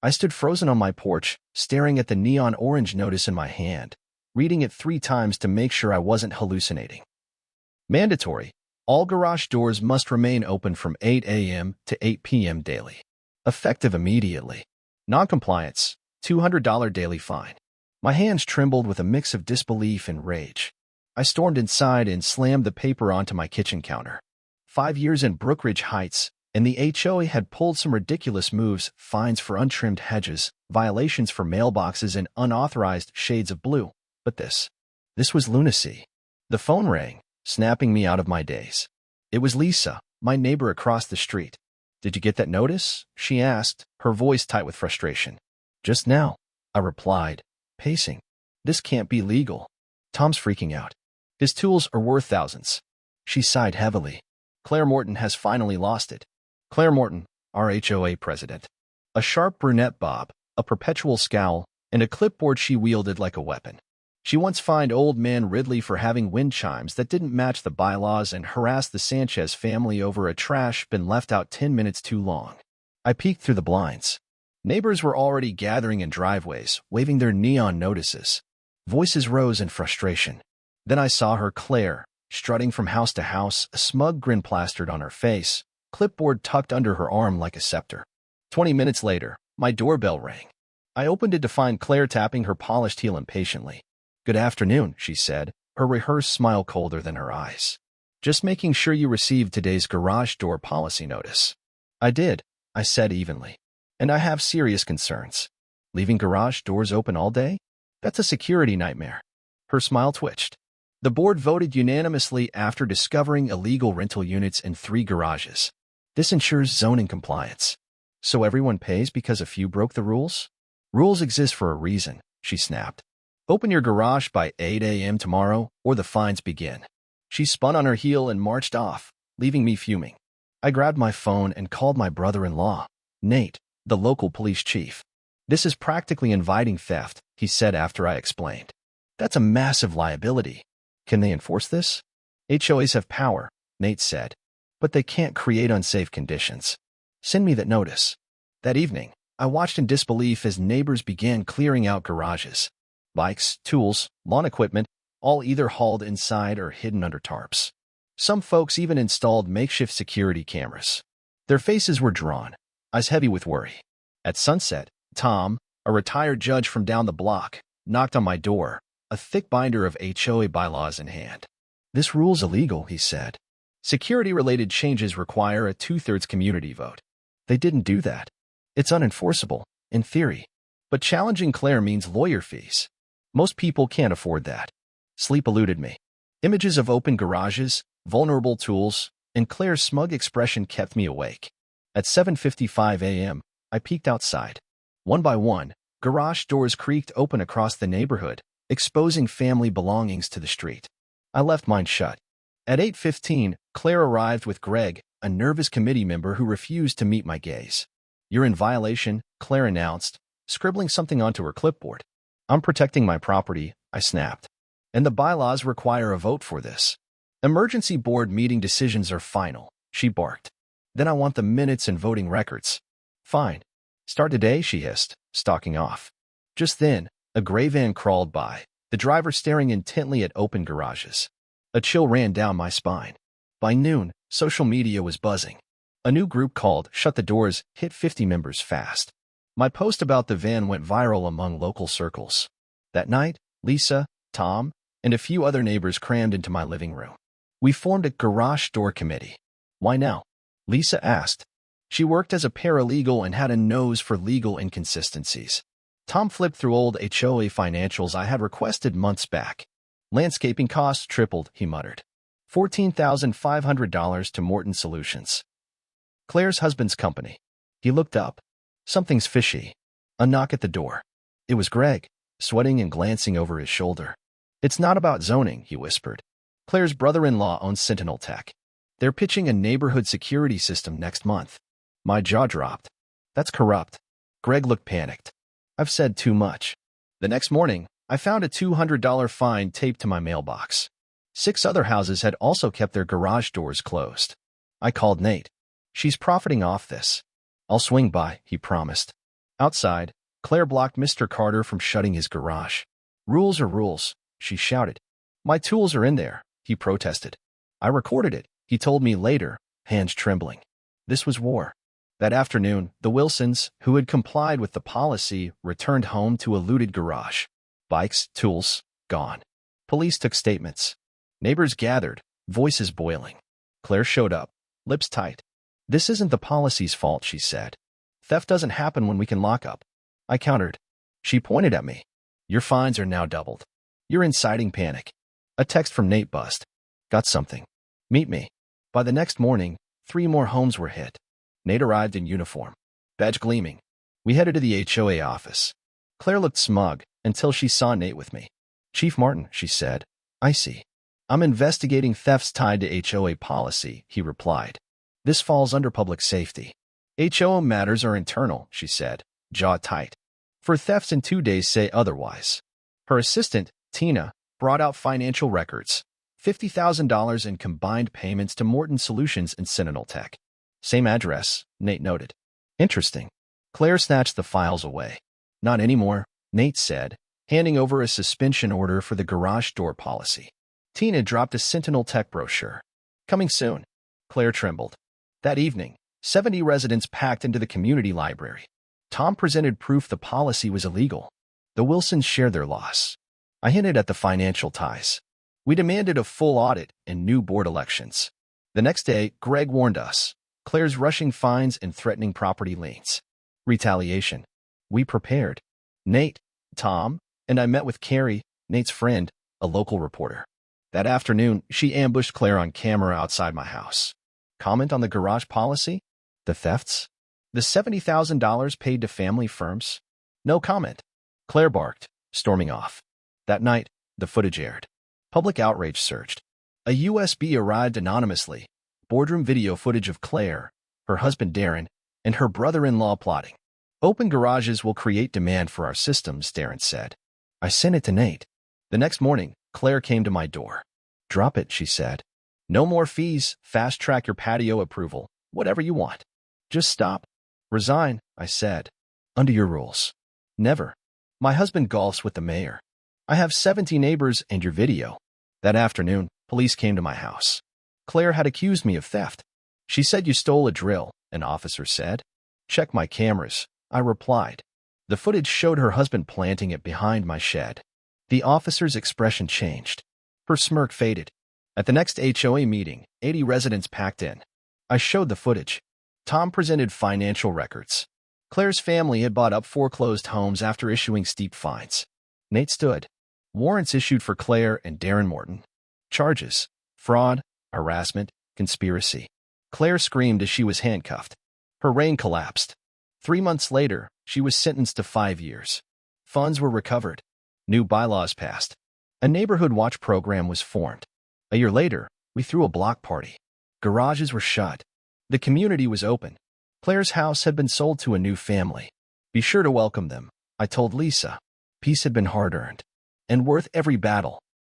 I stood frozen on my porch, staring at the neon orange notice in my hand, reading it 3 times to make sure I wasn't hallucinating. Mandatory. All garage doors must remain open from 8 a.m. to 8 p.m. daily. Effective immediately. Noncompliance. $200 daily fine. My hands trembled with a mix of disbelief and rage. I stormed inside and slammed the paper onto my kitchen counter. 5 years in Brookridge Heights, and the HOA had pulled some ridiculous moves: fines for untrimmed hedges, violations for mailboxes, and unauthorized shades of blue. But this was lunacy. The phone rang, snapping me out of my daze. It was Lisa, my neighbor across the street. "Did you get that notice?" she asked, her voice tight with frustration. "Just now," I replied, pacing. "This can't be legal. Tom's freaking out. His tools are worth thousands." She sighed heavily. "Claire Morton has finally lost it." Claire Morton, our HOA president. A sharp brunette bob, a perpetual scowl, and a clipboard she wielded like a weapon. She once fined old man Ridley for having wind chimes that didn't match the bylaws and harassed the Sanchez family over a trash bin left out 10 minutes too long. I peeked through the blinds. Neighbors were already gathering in driveways, waving their neon notices. Voices rose in frustration. Then I saw her, Claire, strutting from house to house, a smug grin plastered on her face, clipboard tucked under her arm like a scepter. 20 minutes later, my doorbell rang. I opened it to find Claire tapping her polished heel impatiently. "Good afternoon," she said, her rehearsed smile colder than her eyes. "Just making sure you received today's garage door policy notice." "I did," I said evenly. "And I have serious concerns. Leaving garage doors open all day? That's a security nightmare." Her smile twitched. "The board voted unanimously after discovering illegal rental units in 3 garages. This ensures zoning compliance. So everyone pays because a few broke the rules? Rules exist for a reason," she snapped. "Open your garage by 8 a.m. tomorrow, or the fines begin." She spun on her heel and marched off, leaving me fuming. I grabbed my phone and called my brother-in-law, Nate, the local police chief. "This is practically inviting theft," he said after I explained. "That's a massive liability. Can they enforce this?" "HOAs have power," Nate said, "but they can't create unsafe conditions. Send me that notice." That evening, I watched in disbelief as neighbors began clearing out garages. Bikes, tools, lawn equipment, all either hauled inside or hidden under tarps. Some folks even installed makeshift security cameras. Their faces were drawn, eyes heavy with worry. At sunset, Tom, a retired judge from down the block, knocked on my door, a thick binder of HOA bylaws in hand. "This rule's illegal," he said. "Security-related changes require a 2/3 community vote." They didn't do that. It's unenforceable, in theory. But challenging Claire means lawyer fees. Most people can't afford that. Sleep eluded me. Images of open garages, vulnerable tools, and Claire's smug expression kept me awake. At 7:55 a.m., I peeked outside. One by one, garage doors creaked open across the neighborhood, exposing family belongings to the street. I left mine shut. At 8:15, Claire arrived with Greg, a nervous committee member who refused to meet my gaze. "You're in violation," Claire announced, scribbling something onto her clipboard. "I'm protecting my property," I snapped. "And the bylaws require a vote for this. Emergency board meeting decisions are final," she barked. "Then I want the minutes and voting records." "Fine. Start today," she hissed, stalking off. Just then, a gray van crawled by, the driver staring intently at open garages. A chill ran down my spine. By noon, social media was buzzing. A new group called "Shut the Doors" hit 50 members fast. My post about the van went viral among local circles. That night, Lisa, Tom, and a few other neighbors crammed into my living room. We formed a garage door committee. "Why now?" Lisa asked. She worked as a paralegal and had a nose for legal inconsistencies. Tom flipped through old HOA financials I had requested months back. "Landscaping costs tripled," he muttered. $14,500 to Morton Solutions. Claire's husband's company. He looked up. Something's fishy. A knock at the door. It was Greg, sweating and glancing over his shoulder. "It's not about zoning," he whispered. "Claire's brother-in-law owns Sentinel Tech. They're pitching a neighborhood security system next month." My jaw dropped. "That's corrupt." Greg looked panicked. "I've said too much." The next morning, I found a $200 fine taped to my mailbox. 6 other houses had also kept their garage doors closed. I called Nate. "She's profiting off this." "I'll swing by," he promised. Outside, Claire blocked Mr. Carter from shutting his garage. "Rules are rules," she shouted. "My tools are in there," he protested. "I recorded it," he told me later, hands trembling. This was war. That afternoon, the Wilsons, who had complied with the policy, returned home to a looted garage. Bikes, tools, gone. Police took statements. Neighbors gathered, voices boiling. Claire showed up, lips tight. "This isn't the policy's fault," she said. "Theft doesn't happen when we can lock up." I countered. She pointed at me. "Your fines are now doubled. You're inciting panic." A text from Nate Bust. "Got something. Meet me." By the next morning, 3 more homes were hit. Nate arrived in uniform, badge gleaming. We headed to the HOA office. Claire looked smug until she saw Nate with me. "Chief Martin," she said. "I see. I'm investigating thefts tied to HOA policy," he replied. "This falls under public safety." "HOA matters are internal," she said, jaw tight. "For thefts in 2 days say otherwise." Her assistant, Tina, brought out financial records. $50,000 in combined payments to Morton Solutions and Sentinel Tech. "Same address," Nate noted. "Interesting." Claire snatched the files away. "Not anymore," Nate said, handing over a suspension order for the garage door policy. Tina dropped a Sentinel Tech brochure. "Coming soon." Claire trembled. That evening, 70 residents packed into the community library. Tom presented proof the policy was illegal. The Wilsons shared their loss. I hinted at the financial ties. We demanded a full audit and new board elections. The next day, Greg warned us. Claire's rushing fines and threatening property liens. Retaliation. We prepared. Nate, Tom, and I met with Carrie, Nate's friend, a local reporter. That afternoon, she ambushed Claire on camera outside my house. Comment on the garage policy? The thefts? The $70,000 paid to family firms? No comment. Claire barked, storming off. That night, the footage aired. Public outrage surged. A USB arrived anonymously. Boardroom video footage of Claire, her husband Darren, and her brother-in-law plotting. "Open garages will create demand for our systems," Darren said. I sent it to Nate. The next morning, Claire came to my door. "Drop it," she said. "No more fees, fast-track your patio approval, whatever you want. Just stop." "Resign," I said. "Under your rules." "Never. My husband golfs with the mayor. I have 70 neighbors and your video." That afternoon, police came to my house. Claire had accused me of theft. "She said you stole a drill," an officer said. "Check my cameras," I replied. The footage showed her husband planting it behind my shed. The officer's expression changed. Her smirk faded. At the next HOA meeting, 80 residents packed in. I showed the footage. Tom presented financial records. Claire's family had bought up foreclosed homes after issuing steep fines. Nate stood. Warrants issued for Claire and Darren Morton. Charges: fraud, harassment, conspiracy. Claire screamed as she was handcuffed. Her reign collapsed. 3 months later, she was sentenced to 5 years. Funds were recovered. New bylaws passed. A neighborhood watch program was formed. A year later, we threw a block party. Garages were shut. The community was open. Claire's house had been sold to a new family. "Be sure to welcome them," I told Lisa. Peace had been hard-earned and worth every battle.